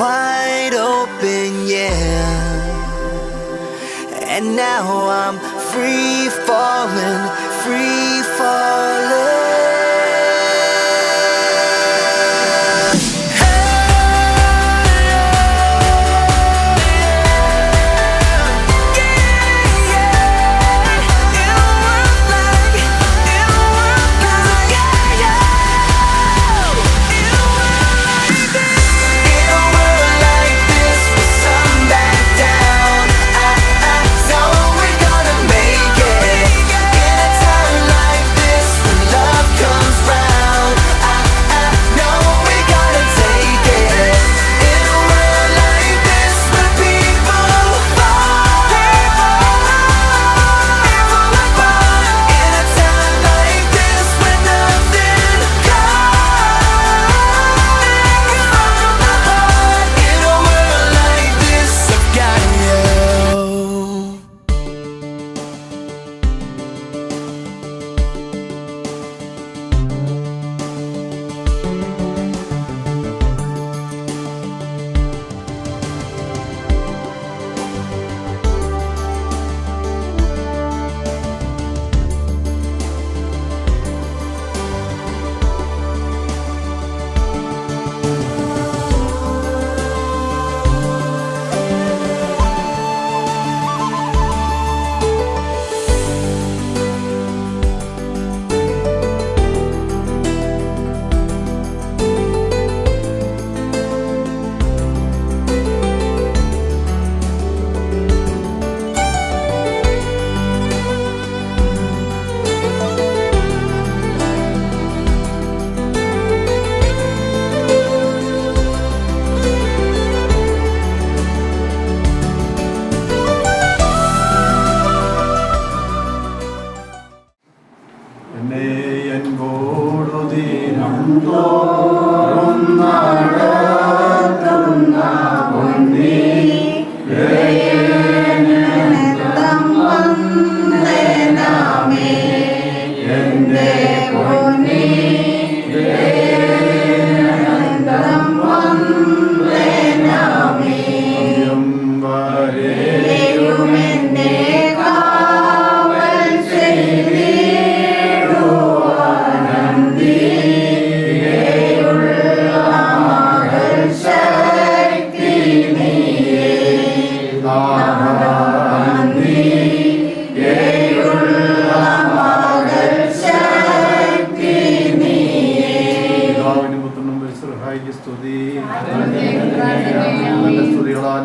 wide open, yeah. And now I'm free falling.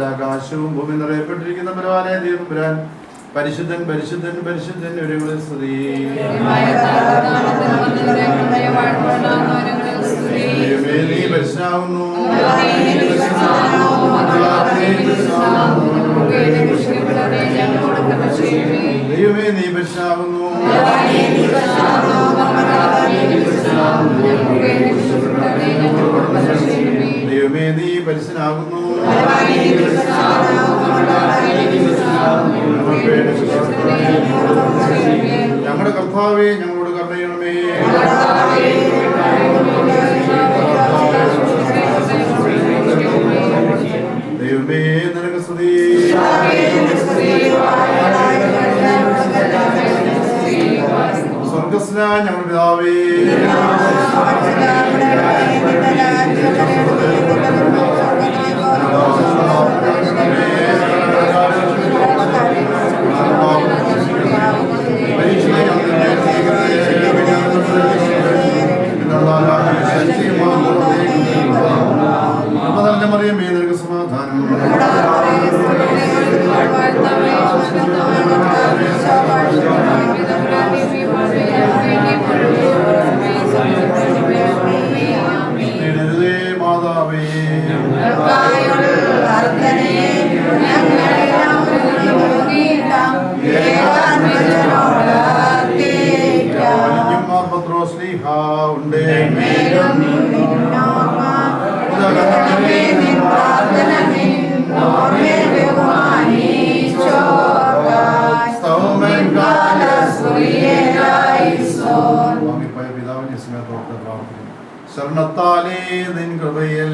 ആകാശവും ഭൂമി നിറയപ്പെട്ടിരിക്കുന്ന ബലവാനായ ദൈവം പരിശുദ്ധൻ പരിശുദ്ധൻ പരിശുദ്ധൻ ഒരു സ്തുതി. നീ പരിശുദ്ധനാകുന്നു, ദൈവമേ നീ പരിശുദ്ധനാകുന്നു, ദൈവമേ നീ പരിശുദ്ധനാകുന്നു, ഞങ്ങളുടെ കർത്താവേ ഞങ്ങളോട് കരുണ ചെയ്യണമേ. ദൈവമേ നിനക്ക് സ്തുതി. സ്വർഗ്ഗസ്ഥനായ ഞങ്ങളുടെ പിതാവേ, നിൻ കൃപയിൽ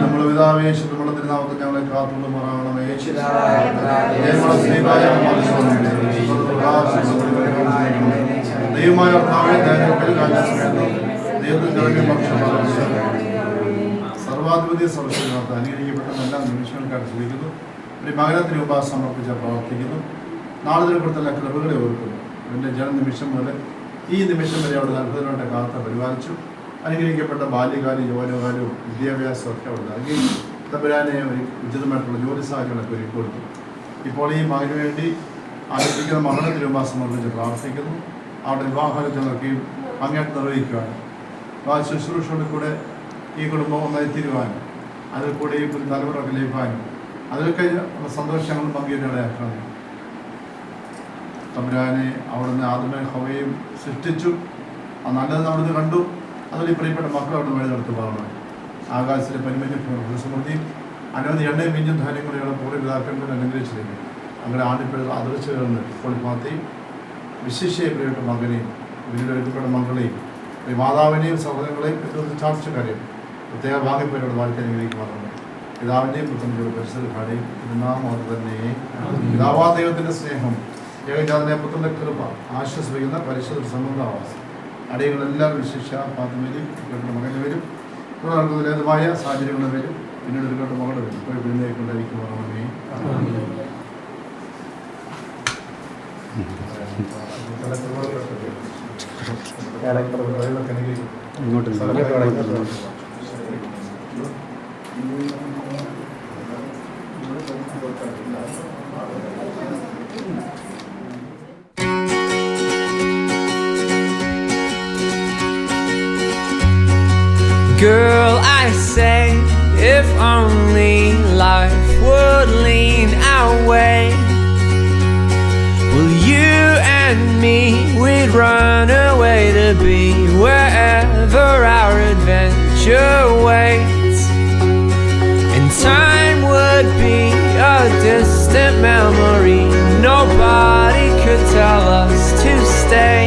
നമ്മുടെ പിതാവേ, നമ്മുടെ തിരുനാമത്തിൽ ഞങ്ങളെ കാത്തുകൊണ്ട് മാറണമേ. ദൈവമായ സർവാധിപതി സർവ്വശക്തനാഥ അനുഗ്രഹിക്കപ്പെട്ട എല്ലാ നിമിഷങ്ങൾക്കായിട്ട് ശ്രമിക്കുന്നു. ഒരു മകനത്തിന് രൂപ സമർപ്പിച്ച് പ്രവർത്തിക്കുന്നു. നാളെ കൊടുത്തുള്ള കൃപകളെ ഓർക്കുന്നു. എൻ്റെ ജനനിമിഷം മുതൽ ഈ നിമിഷം വരെ അവിടെ അത്ഭുതങ്ങളുടെ കാത്ത പരിപാലിച്ചു. അനുഗ്രഹിക്കപ്പെട്ട ബാല്യകാലം യൗവനകാലവും വിദ്യാഭ്യാസവും ഒക്കെ അവിടെ നൽകി. തമ്പുരാനെ ഒരു ഉചിതമായിട്ടുള്ള ജോലി സാഹചര്യങ്ങളൊക്കെ ഒരുക്കി കൊടുത്തു. ഇപ്പോൾ ഈ മകന് വേണ്ടി ആരംഭിക്കുന്ന മകനത്തിന് രൂപ സമർപ്പിച്ച് പ്രാർത്ഥിക്കുന്നു. അവിടെ വിവാഹാലോചനകളൊക്കെയും അങ്ങേട്ട് നിർവഹിക്കുവാൻ ശുശ്രൂഷകളിൽ കൂടെ ഈ കുടുംബം ഒന്നായി തീരുവാനും അതിൽ കൂടെ ഈ തലമുറയൊക്കെ ലഭിക്കാനും അതിലൊക്കെ സന്തോഷങ്ങളും പങ്കുവയ്ക്കാനും തമ്പുരാനെ അവിടുന്ന് ആദ്യമേ ഹവയും സൃഷ്ടിച്ചു. ആ നല്ലത് അവിടുന്ന് കണ്ടു. അതിൽ ഈ പ്രിയപ്പെട്ട മക്കൾ അവിടെ വഴി നടത്തി പോകണം. ആകാശത്തിലെ പരിമഞ്ഞ സമൃദ്ധിയും അനവധി എണ്ണയും മിഞ്ഞും ധാന്യങ്ങളുടെ പൂർവ്വപിതാക്കന്മാർ അനുഗ്രഹിച്ചിരിക്കും. അങ്ങനെ ആണ്ടിപ്പഴുത അതിർച്ചകളിൽ പൊളിപ്പാത്തെയും വിശിഷ്യ പ്രിയപ്പെട്ട മകനെയും പിന്നീട് ഒരുക്കപ്പെട്ട മകളെയും മാതാവിനെയും സഹോദരങ്ങളെയും ചാർച്ചക്കാരെയും പ്രത്യേക ഭാഗ്യപ്പേരോട് വാഴ്ത്തി അനുഗ്രഹിക്കുമാറുണ്ട്. പിതാവിൻ്റെയും പുത്രൻ്റെയും പരിശുദ്ധ നാമം തന്നെ. പിതാവാ ദൈവത്തിൻ്റെ സ്നേഹം, ഏകജാതനെ പുത്രൻ്റെ കൃപ, ആശ്വസിപ്പിക്കുന്ന പരിശുദ്ധ സംബന്ധവാസം അടിയങ്ങളെല്ലാവരും വിശിഷ്യ പാത്തുമേലും മകൻ്റെ വരും തുടർന്നതുമായ സാഹചര്യങ്ങളുടെ പേരും പിന്നീട് ഒരുപാട് മകളുടെ വരും ഇപ്പോൾ പിന്നേക്കൊണ്ടായിരിക്കുമാറണമേ. Girl, I say, if only life would lean our way, well, you and me, we'd run away to be wherever our adventure waits, and time would be a distant memory. Nobody could tell us to stay.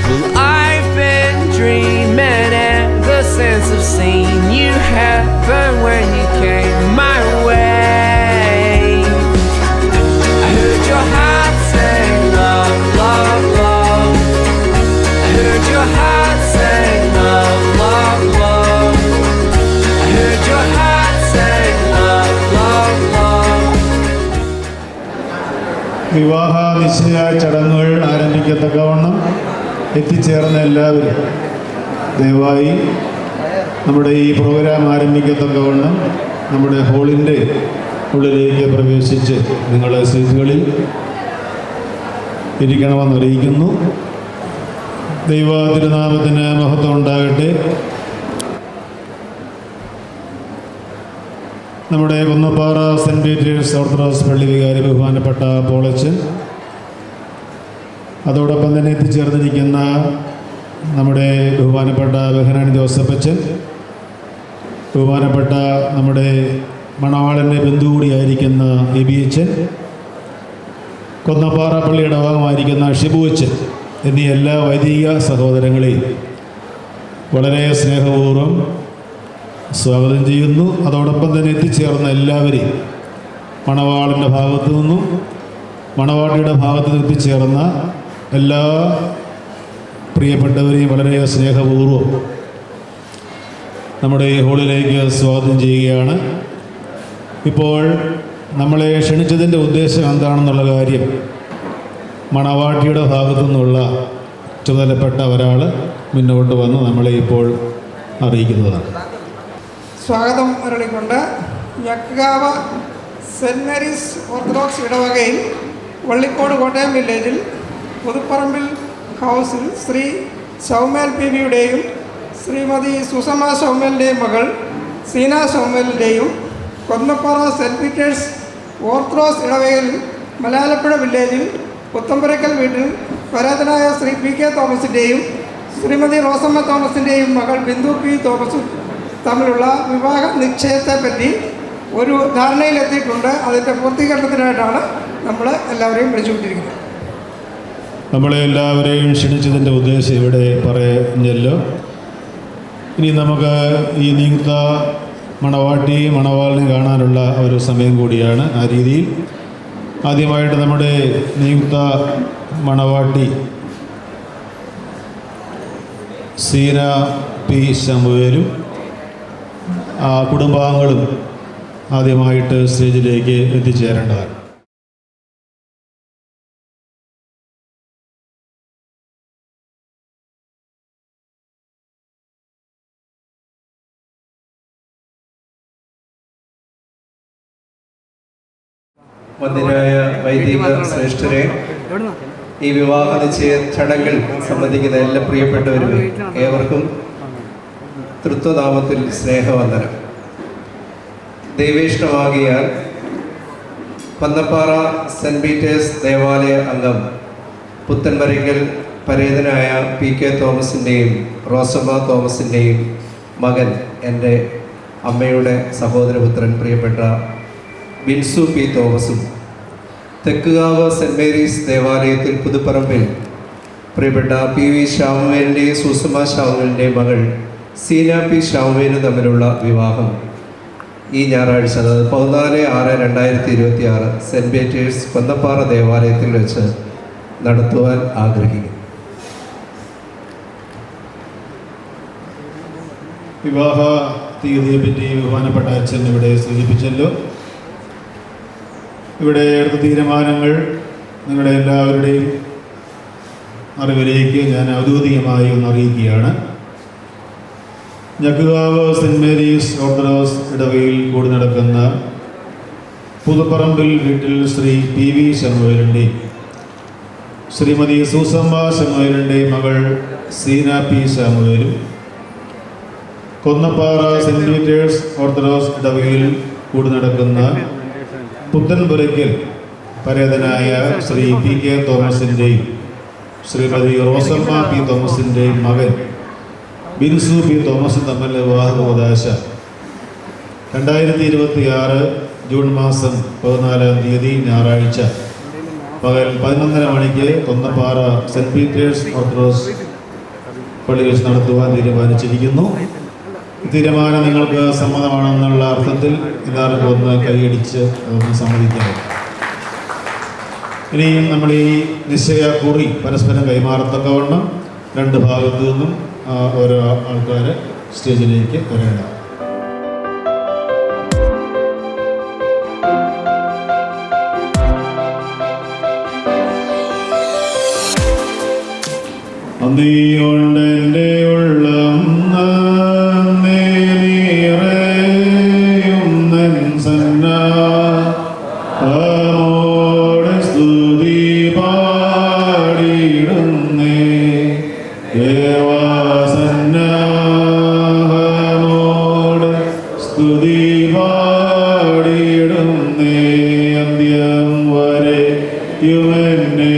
Well, I've been dreaming ever since I've seen you happen when you came my way. I heard your heart say love, love, love. I heard your heart say love, love, love. I heard your heart say love, love, love. വിവാഹ നിശ്ചയ ചടങ്ങുകൾ ആരംഭിക്കത്തക്കവണ്ണം എത്തിച്ചേർന്ന എല്ലാവരും ദയവായി നമ്മുടെ ഈ programme ആരംഭിക്കത്തക്കവണ്ണം നമ്മുടെ ഹാളിൻ്റെ ഉള്ളിലേക്ക് പ്രവേശിച്ച് നിങ്ങളുടെ സീറ്റുകളിൽ ഇരിക്കണമെന്ന് അറിയിക്കുന്നു. ദൈവ തിരുനാമത്തിന് മഹത്വം ഉണ്ടാകട്ടെ. നമ്മുടെ കുന്നപ്പാറ സെൻറ്റ് പീറ്റേഴ്സ് ഓർത്തഡോക്സ് പള്ളി വികാരി ബഹുമാനപ്പെട്ട പോളച്ചൻ, അതോടൊപ്പം തന്നെ എത്തിച്ചേർന്നിരിക്കുന്ന നമ്മുടെ ബഹുമാനപ്പെട്ട ബഹനാനി ജോസഫച്ചൻ, ബഹുമാനപ്പെട്ട നമ്മുടെ മണവാളൻ്റെ ബന്ധു കൂടിയായിരിക്കുന്ന എബിയച്ചൻ, കൊന്നപ്പാറ പള്ളിയുടെ ഭാഗമായിരിക്കുന്ന ഷിബുവച്ചൻ എന്നീ എല്ലാ വൈദിക സഹോദരങ്ങളെയും വളരെ സ്നേഹപൂർവ്വം സ്വാഗതം ചെയ്യുന്നു. അതോടൊപ്പം തന്നെ എത്തിച്ചേർന്ന എല്ലാവരെയും മണവാളൻ്റെ ഭാഗത്തു നിന്നും മണവാട്ടിയുടെ ഭാഗത്തു നിന്ന് എത്തിച്ചേർന്ന എല്ലാ പ്രിയപ്പെട്ടവരെയും വളരെ സ്നേഹപൂർവ്വം നമ്മുടെ ഈ ഹാളിലേക്ക് സ്വാഗതം ചെയ്യുകയാണ്. ഇപ്പോൾ നമ്മളെ ക്ഷണിച്ചതിൻ്റെ ഉദ്ദേശം എന്താണെന്നുള്ള കാര്യം മണവാട്ടിയുടെ ഭാഗത്തു നിന്നുള്ള ചുമതലപ്പെട്ട ഒരാൾ മുന്നോട്ട് വന്ന് നമ്മളെ ഇപ്പോൾ അറിയിക്കുന്നതാണ്. സ്വാഗതം അരുളിക്കൊണ്ട് ഞക്കാവ് സെൻറ്റ് മേരീസ് ഓർത്തഡോക്സ് ഇടവകയിൽ വള്ളിക്കോട് കോട്ടയം വില്ലേജിൽ പുതുപ്പറമ്പിൽ ഹൗസിൽ ശ്രീ സൗമേൽ പി വിയുടെയും ശ്രീമതി സുഷമ സൗമേലിൻ്റെയും മകൾ സീന സൗമേലിൻ്റെയും കൊന്നപ്പാറ സെൻറ്റ് പീറ്റേഴ്സ് ഓർത്തഡോക്സ് ഇടവകയിൽ മലയാലപ്പുഴ വില്ലേജിൽ പുത്തമ്പുരക്കൽ വീട്ടിൽ പരാതനായ ശ്രീ പി കെ തോമസിൻ്റെയും ശ്രീമതി റോസമ്മ തോമസിൻ്റെയും മകൾ ബിന്ദു പി തോമസും തമ്മിലുള്ള വിവാഹ നിശ്ചയത്തെപ്പറ്റി ഒരു ധാരണയിലെത്തിയിട്ടുണ്ട്. അതിൻ്റെ പൂർത്തീകരണത്തിനായിട്ടാണ് നമ്മൾ എല്ലാവരെയും വിളിച്ചുകൊണ്ടിരിക്കുന്നത്. നമ്മളെ എല്ലാവരെയും ക്ഷണിച്ചതിൻ്റെ ഉദ്ദേശം ഇവിടെ പറഞ്ഞല്ലോ. ഇനി നമുക്ക് ഈ നിയുക്ത മണവാട്ടി മണവാളിനെ കാണാനുള്ള ഒരു സമയം കൂടിയാണ്. ആ രീതിയിൽ ആദ്യമായിട്ട് നമ്മുടെ നിയുക്ത മണവാട്ടി സീന പി ശമുവേലും കുടുംബാംഗങ്ങളും ആദ്യമായിട്ട് സ്റ്റേജിലേക്ക് എത്തിച്ചേരേണ്ടതാണ്. വന്ദനായ വൈദിക ശ്രേഷ്ഠരെ, ഈ വിവാഹ നിശ്ചയ ചടങ്ങിൽ സംബന്ധിക്കുന്ന എല്ലാ പ്രിയപ്പെട്ടവരും ഏവർക്കും തൃത്വനാമത്തിൽ സ്നേഹവന്ദനം. ദൈവേഷ്ടമാകിയാൽ പന്നപ്പാറ സെൻറ്റ് പീറ്റേഴ്സ് ദേവാലയ അംഗം പുത്തൻപരയ്ക്കൽ പരേതനായ PK തോമസിൻ്റെയും റോസമ്മ തോമസിൻ്റെയും മകൻ, എൻ്റെ അമ്മയുടെ സഹോദരപുത്രൻ പ്രിയപ്പെട്ട ബിൻസു P തോമസും, തെക്കുകാവ് സെൻറ്റ് മേരീസ് ദേവാലയത്തിൽ പുതുപ്പറമ്പിൽ പ്രിയപ്പെട്ട PV ശാമുവേലിൻ്റെയും സുസമ്മ ശാമുവേലിൻ്റെയും മകൾ സീന P ശാമുവേലും തമ്മിലുള്ള വിവാഹം ഈ ഞായറാഴ്ച, അതായത് 14/6/2026 സെൻറ്റ് പീറ്റേഴ്സ് പന്നപ്പാറ ദേവാലയത്തിൽ വെച്ച് നടത്തുവാൻ ആഗ്രഹിക്കുന്നു. വിവാഹ തീയതിയെപ്പറ്റി ബഹുമാനപ്പെട്ട അച്ഛൻ ഇവിടെ സൂചിപ്പിച്ചല്ലോ. ഇവിടെ എടുത്ത തീരുമാനങ്ങൾ നിങ്ങളുടെ എല്ലാവരുടെയും അറിവിലേക്ക് ഞാൻ ഔദ്യോഗികമായി ഒന്ന് അറിയിക്കുകയാണ്. ഞക്കുകാവ് സെൻറ്റ് മേരീസ് ഓർത്തഡോക്സ് ഇടവയിൽ കൂടി നടക്കുന്ന പുതുപ്പറമ്പിൽ വീട്ടിൽ ശ്രീ PV ശമുവേലിൻ്റെയും ശ്രീമതി സുസമ്മ ശമുവേലിൻ്റെയും മകൾ സീന P ശമുവേലും, കൊന്നപ്പാറ സെൻറ്റ് പീറ്റേഴ്സ് ഓർത്തഡോക്സ് ഇടവയിൽ കൂടി നടക്കുന്ന പുത്തൻപുരയ്ക്കൽ പരേതനായ ശ്രീ PK തോമസിൻ്റെയും ശ്രീമതി റോസമ്മ P തോമസിൻ്റെയും മകൻ ബിൻസു P തോമസും തമ്മിലുള്ള വിവാഹ കൂദാശ 2026 ജൂൺ മാസം 14-ാം തീയതി ഞായറാഴ്ച പകൽ 11:30 മണിക്ക് കൊന്നപ്പാറ സെൻറ്റ് പീറ്റേഴ്സ് ഓർത്തഡോക്സ് പള്ളി വെച്ച് നടത്തുവാൻ തീരുമാനിച്ചിരിക്കുന്നു. തീരുമാനം നിങ്ങൾക്ക് സമ്മതമാണെന്നുള്ള അർത്ഥത്തിൽ എല്ലാവർക്കും ഒന്ന് കൈയടിച്ച് അതൊന്ന് സമ്മതിക്കാം. ഇനിയും നമ്മൾ ഈ നിശ്ചയ കുറി പരസ്പരം കൈമാറത്തക്കവണ്ണം രണ്ട് ഭാഗത്തു നിന്നും ഓരോ ആൾക്കാർ സ്റ്റേജിലേക്ക് വരേണ്ടതാണ്. നീയൊണ്ടെൻ്റെ ഉള്ളം നീറേയുന്നൻ സന്നോട് സ്തുതി പാടിയിടുന്നേ ദേവാസന്നോട് സ്തുതി പാടിയിടുന്നേ അന്ത്യം വരെ യുവനെ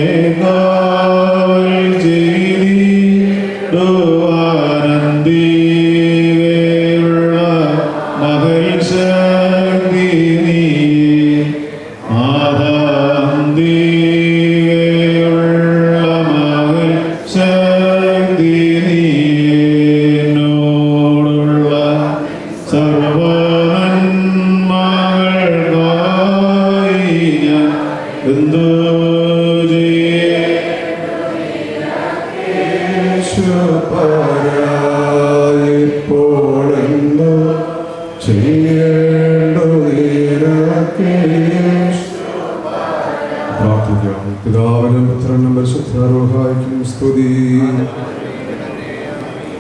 പിതാവിനും പുത്രനും പരിശുദ്ധാരൂഹായ്ക്കും സ്തുതി.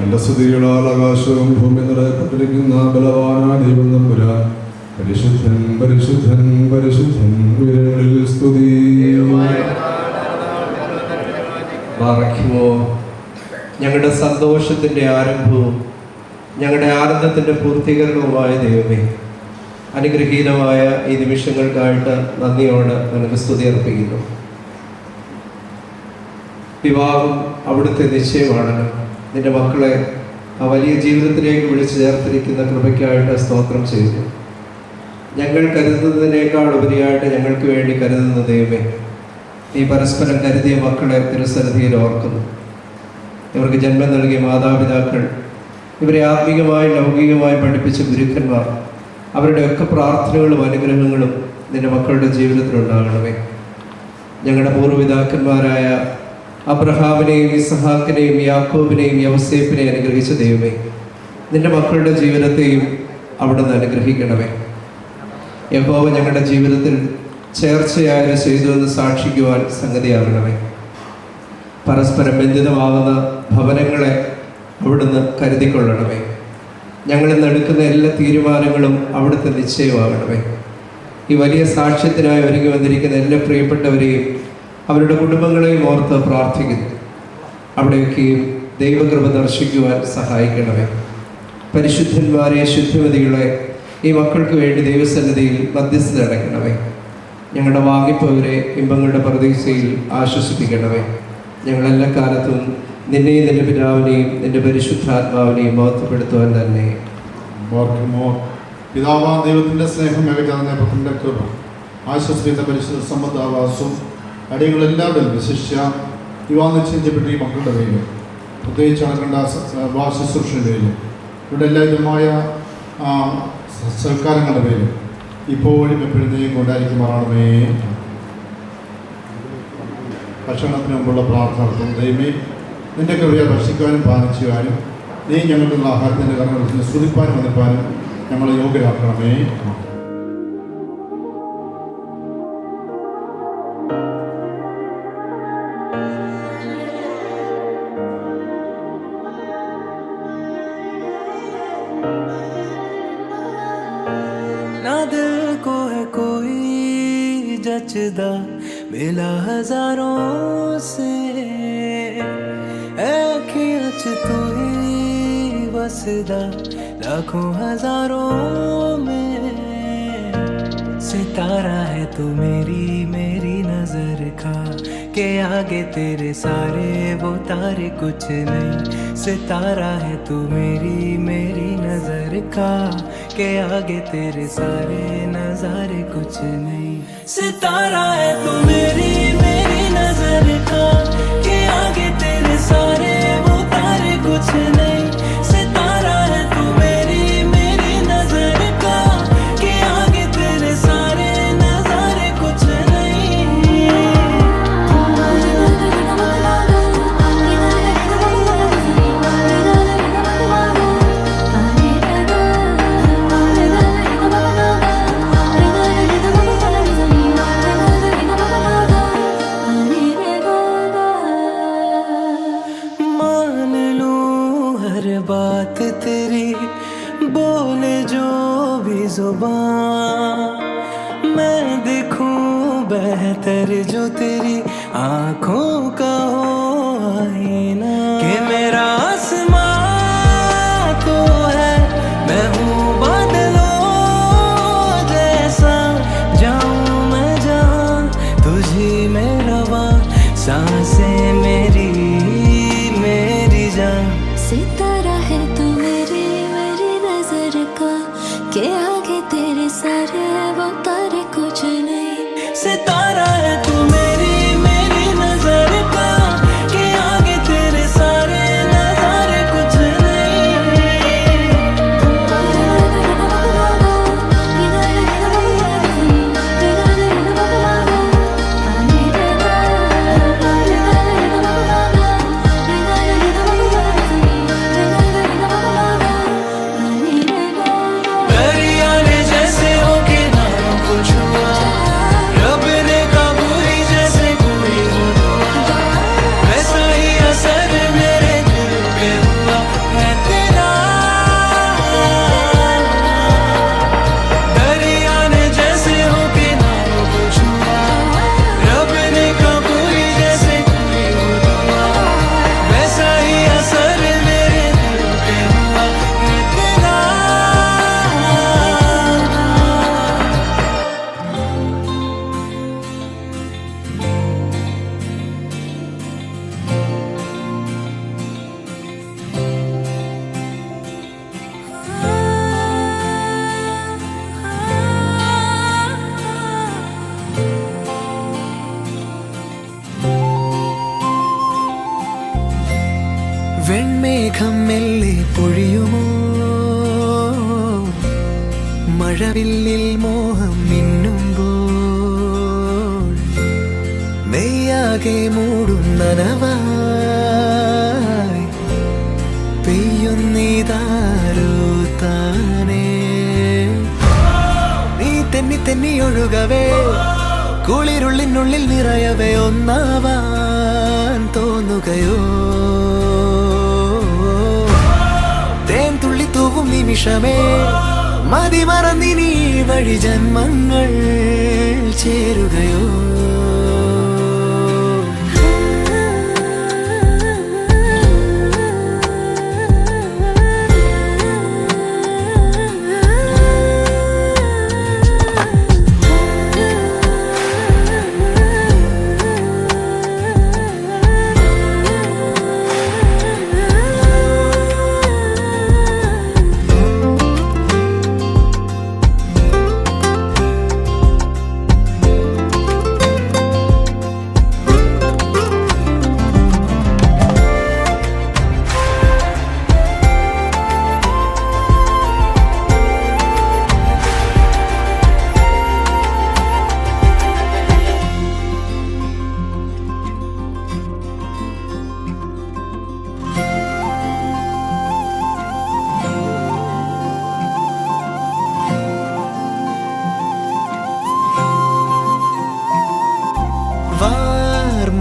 എന്റെ സ്തുതികളാൽ ആകാശവും ഭൂമി നിറയപ്പെട്ടിരിക്കുന്ന ബലവാനായ ദൈവം തമ്പുരാൻ പരിശുദ്ധൻ പരിശുദ്ധൻ പരിശുദ്ധൻ ഉയരങ്ങളിൽ സ്തുതി. ഞങ്ങളുടെ സന്തോഷത്തിൻ്റെ ആരംഭവും ഞങ്ങളുടെ ആനന്ദത്തിൻ്റെ പൂർത്തീകരണവുമായ ദൈവമേ, അനുഗ്രഹീതമായ ഈ നിമിഷങ്ങൾക്കായിട്ട് നന്ദിയോട് നിനക്ക് സ്തുതി അർപ്പിക്കുന്നു. വിവാഹം അവിടുത്തെ നിശ്ചയമാണല്ലോ. നിന്റെ മക്കളെ ആ വലിയ ജീവിതത്തിലേക്ക് വിളിച്ചു ചേർത്തിരിക്കുന്ന കൃപയ്ക്കായിട്ട് സ്തോത്രം ചെയ്യുന്നു. ഞങ്ങൾ കരുതുന്നതിനേക്കാൾ ഉപരിയായിട്ട് ഞങ്ങൾക്ക് വേണ്ടി കരുതുന്ന ദൈവമേ, നീ പരസ്പരം കരുതിയ മക്കളെ തിരുസന്നിധിയിൽ ഓർക്കുന്നു. ഇവർക്ക് ജന്മം നൽകിയ മാതാപിതാക്കൾ, ഇവരെ ആത്മീകമായി ലൗകികമായി പഠിപ്പിച്ച ഗുരുക്കന്മാർ, അവരുടെയൊക്കെ പ്രാർത്ഥനകളും അനുഗ്രഹങ്ങളും നിന്റെ മക്കളുടെ ജീവിതത്തിലുണ്ടാകണമേ. ഞങ്ങളുടെ പൂർവ്വപിതാക്കന്മാരായ അബ്രഹാമിനെയും ഇസഹാക്കിനെയും യാക്കോബിനെയും യൗസേപ്പിനെയും അനുഗ്രഹിച്ച ദൈവമേ, നിന്റെ മക്കളുടെ ജീവിതത്തെയും അവിടുന്ന് അനുഗ്രഹിക്കണമേ. യഹോവ ഞങ്ങളുടെ ജീവിതത്തിൽ ചേർച്ചയായ ചെയ്തുവെന്ന് സാക്ഷിക്കുവാൻ സംഗതിയാകണമേ. പരസ്പരം ബന്ധിതമാകുന്ന ഭവനങ്ങളെ അവിടുന്ന് കരുതിക്കൊള്ളണമേ. ഞങ്ങളിന്ന് എടുക്കുന്ന എല്ലാ തീരുമാനങ്ങളും അവിടുത്തെ നിശ്ചയമാകണമേ. ഈ വലിയ സാക്ഷ്യത്തിനായി ഒരുങ്ങി വന്നിരിക്കുന്ന എല്ലാ പ്രിയപ്പെട്ടവരെയും അവരുടെ കുടുംബങ്ങളെയും ഓർത്ത് പ്രാർത്ഥിക്കുന്നു. അവിടെയൊക്കെയും ദൈവകൃപ ദർശിക്കുവാൻ സഹായിക്കണമേ. പരിശുദ്ധന്മാരെ, ശുദ്ധിമതികളെ ഈ മക്കൾക്ക് വേണ്ടി ദൈവസന്നിധിയിൽ മധ്യസ്ഥത അടയ്ക്കണമേ. ഞങ്ങളുടെ വാങ്ങിപ്പോവരെ ഇമ്പങ്ങളുടെ പ്രതീക്ഷയിൽ ആശ്വസിപ്പിക്കണമേ. ഞങ്ങളെല്ലാ കാലത്തും നിന്നെയും നിന്റെ പിതാവിനെയും നിന്റെ പരിശുദ്ധാത്മാവിനെയും മഹത്വപ്പെടുത്തുവാൻ തന്നെ. പിതാവാം ദൈവത്തിൻ്റെ സ്നേഹം മികച്ചതിനെ പുത്രൻ്റെ കൃപ ആശ്വസിക്കുന്ന പരിശുദ്ധ സമ്മതാവാസവും അടികളെല്ലാവരും വിശിഷ്യ വിവാഹ നിശ്ചയിക്കപ്പെട്ട ഈ മക്കളുടെ പേരിൽ പ്രത്യേകിച്ച് നടക്കേണ്ട ശുശ്രൂഷയുടെ പേരിൽ ഇവിടെ എല്ലാവിധമായ സൽക്കാരങ്ങളുടെ പേരിൽ ഇപ്പോഴും എപ്പോഴത്തേക്കും കൊണ്ടായിരിക്കുമാറാണമേ. ഭക്ഷണത്തിന് മുമ്പുള്ള പ്രാർത്ഥന ദൈവമേ, നിന്റെ കൃപയെ ഭക്ഷിക്കാനും പാനം ചെയ്യാനും നീ ഞങ്ങൾക്കുള്ള ആഹാരത്തിൻ്റെ കർമ്മത്തിന് സ്തുതിപ്പാനും വന്നിപ്പാനും ഞങ്ങളെ യോഗ്യരാക്കണമേ. ना दिल को है कोई जचदा मिला हजारों से, अखियां च तू ही बसदा लाखों हजारों में। सितारा है तू मेरी मेरी नजर का, के आगे तेरे सारे वो तारे कुछ नहीं। सितारा है तू मेरी मेरी नजर का, के आगे तेरे सारे नजारे कुछ नहीं। सितारा है तू मेरी मेरी नजर का, के आगे तेरे सारे वो तारे कुछ नहीं। सितारा है तू मेरी मेरी नजर का, के आगे तेरे सारे नजारे कुछ नहीं। मान लूं हर बात तेरी, बोले जो भी जुबान, मैं देखूं बेहतर जो तेरी आंखों का हो आईना। कि मेरा आसमां तो है, मैं हूँ बादलों जैसा, जाऊं मैं जहाँ तुझी में रवा, सांसें मेरी मेरी जान। सितारा है तू मेरी मेरी नजर का, के आगे तेरे सारे वो तारे कुछ नहीं। सितारा है तू मेरी मेरी नजर का, के आगे तेरे सारे नजारे कुछ नहीं। മേഘം മെല്ലെ പൊഴിയുമോ, മഴവില്ലിൽ മോഹം മിന്നുമ്പോൾ മെയ്യാകെ മൂടും നനവായി പെയ്യുന്നിതാരോ താനേ. നീ തെന്നി തെന്നി ഒഴുകവേ, കുളിരുള്ളിനുള്ളിൽ നിറയവേ ഒന്നാവാൻ തോന്നുകയോ. തേൻ തുള്ളി തൂവും നിമിഷമേ, മതി മറന്നിനി വഴി ജന്മങ്ങൾ ചേരുകയോ.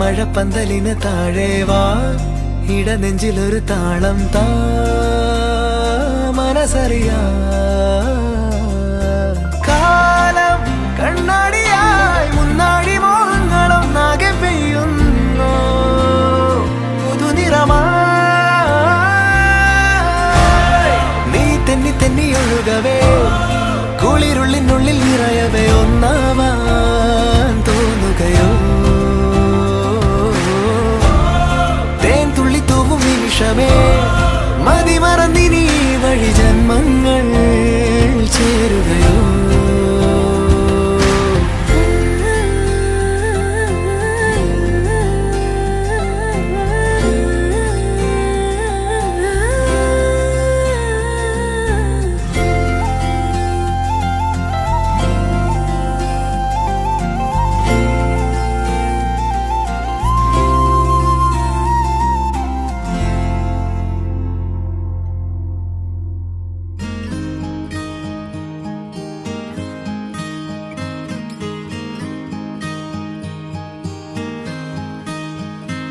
മഴപ്പന്തലിന് താഴെ വാ, ഇടനെഞ്ചിലൊരു താളം താ, മനസ്സറിയാ കാലം കണ്ണാടിയായി മുന്നാടി മോഹങ്ങളൊന്നാകെ പെയ്യുന്നു പുതുനിറമായി. നീ തെന്നി തെന്നി ഒഴുകവേ, കുളിരുള്ളിനുള്ളിൽ നിറയവേ ഒന്നാവാൻ തോന്നുകയോ. മതി മറന്നിനി വഴി ജന്മങ്ങൾ ചേരുകയോ.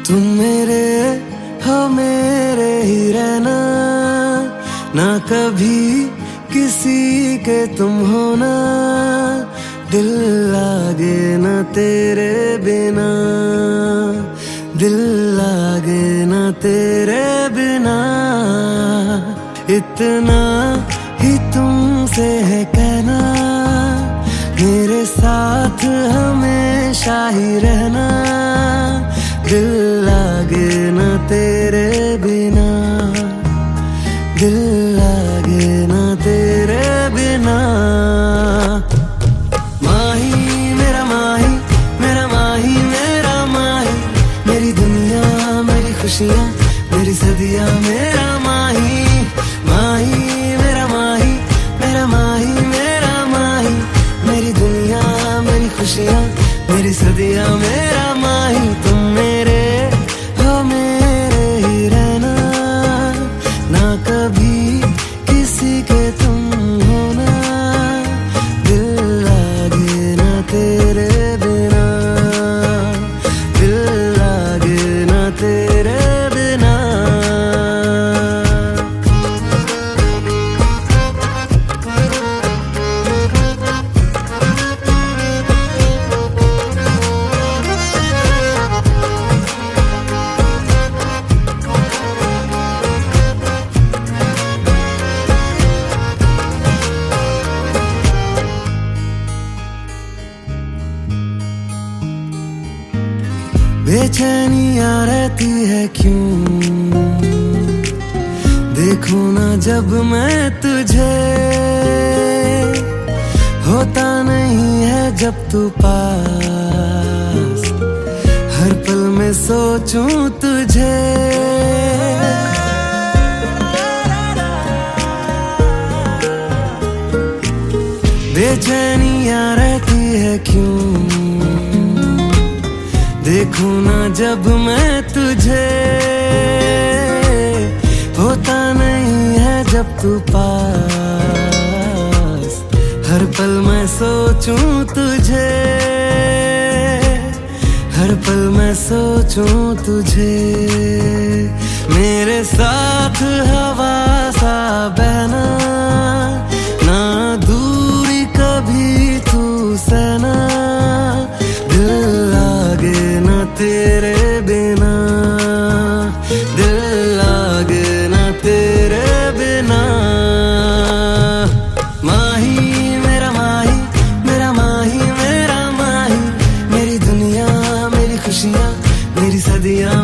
तुम मेरे हो मेरे ही रहना, ना कभी किसी के तुम होना, दिल लागे ना तेरे बिना, दिल लागे ना तेरे बिना. इतना ही तुमसे है कहना, मेरे साथ हमेशा ही रहना, दिल लागे ना तेरे बिना, दिल लागे ना तेरे बिना. माही मेरा माही, मेरा माही मेरा माही, मेरी दुनिया मेरी खुशियाँ मेरी सदियाँ मेरा माही. माही मेरा माही, मेरा माही मेरा माही, मेरी दुनिया मेरी खुशियाँ मेरी सदियाँ मेरा माही. तुम मेरे हो मेरे ही रहना, ना कभी किसी के तुम होना, दिल लागे ना तेरे बिना, दिल लागे ना तेरे बिना. बेचैनियाँ रहती है क्यों, देखूं ना जब मैं तुझे, होता नहीं है जब तू पास, हर पल में सोचूं तुझे. बेचैनियां रहती है क्यों, देखूं ना जब मैं तुझे, होता नहीं है जब तू पास, हर पल मैं सोचूं तुझे, हर पल मैं सोचूं तुझे। मेरे साथ हवा सा बहना, ना दूरी कभी तू सहना, दिल लागे ना तेरे बिना, दिल लागे ना तेरे बिना। माही मेरा माही, मेरा माही, मेरा माही, मेरी दुनिया, मेरी खुशियाँ, मेरी सदियाँ,